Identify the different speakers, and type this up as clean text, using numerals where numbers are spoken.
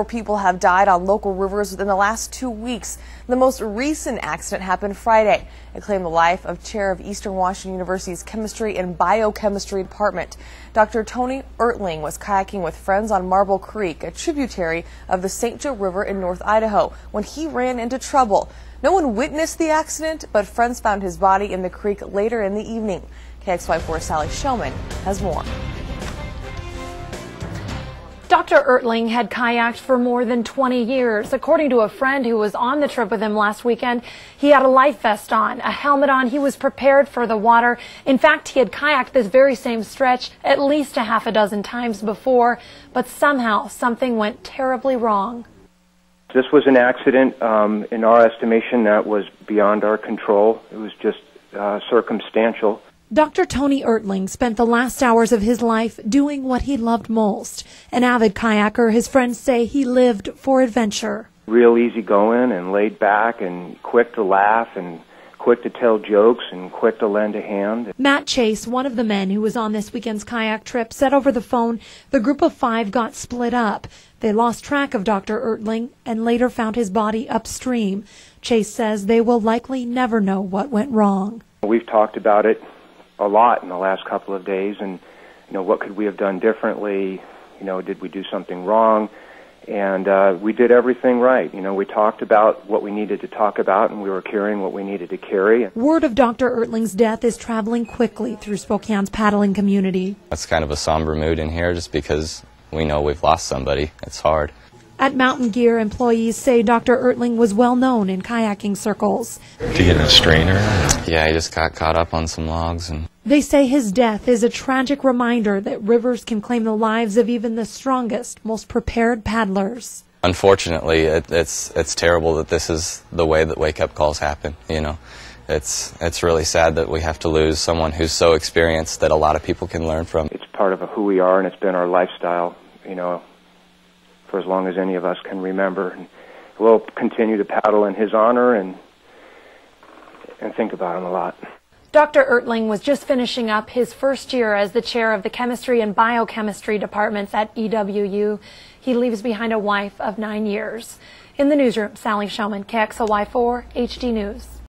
Speaker 1: More people have died on local rivers within the last 2 weeks. The most recent accident happened Friday. It claimed the life of chair of Eastern Washington University's Chemistry and Biochemistry department. Dr. Tony Ertling was kayaking with friends on Marble Creek, a tributary of the St. Joe River in North Idaho, when he ran into trouble. No one witnessed the accident, but friends found his body in the creek later in the evening. KXY4 Sally Showman has more.
Speaker 2: Dr. Ertling had kayaked for more than 20 years. According to a friend who was on the trip with him last weekend, he had a life vest on, a helmet on. He was prepared for the water. In fact, he had kayaked this very same stretch at least a half a dozen times before, but somehow something went terribly wrong.
Speaker 3: This was an accident, in our estimation, that was beyond our control. It was just circumstantial.
Speaker 2: Dr. Tony Ertling spent the last hours of his life doing what he loved most. An avid kayaker, his friends say he lived for adventure.
Speaker 3: Real easygoing and laid back and quick to laugh and quick to tell jokes and quick to lend a hand.
Speaker 2: Matt Chase, one of the men who was on this weekend's kayak trip, said over the phone the group of 5 got split up. They lost track of Dr. Ertling and later found his body upstream. Chase says they will likely never know what went wrong.
Speaker 3: We've talked about it a lot in the last couple of days, and what could we have done differently? Did we do something wrong? And we did everything right. We talked about what we needed to talk about, and we were carrying what we needed to carry.
Speaker 2: Word of Dr. Ertling's death is traveling quickly through Spokane's paddling community.
Speaker 4: It's kind of a somber mood in here just because we know we've lost somebody. It's hard.
Speaker 2: At Mountain Gear, employees say Dr. Ertling was well known in kayaking circles.
Speaker 5: Did you get a strainer?
Speaker 4: Yeah, he just got caught up on some logs.
Speaker 2: They say his death is a tragic reminder that rivers can claim the lives of even the strongest, most prepared paddlers.
Speaker 4: Unfortunately, it's terrible that this is the way that wake-up calls happen. It's really sad that we have to lose someone who's so experienced that a lot of people can learn from.
Speaker 3: It's part of who we are, and it's been our lifestyle, for as long as any of us can remember. And we'll continue to paddle in his honor and think about him a lot.
Speaker 2: Dr. Ertling was just finishing up his first year as the chair of the Chemistry and Biochemistry departments at EWU. He leaves behind a wife of 9 years. In the newsroom, Sally Showman, KXLY4 HD News.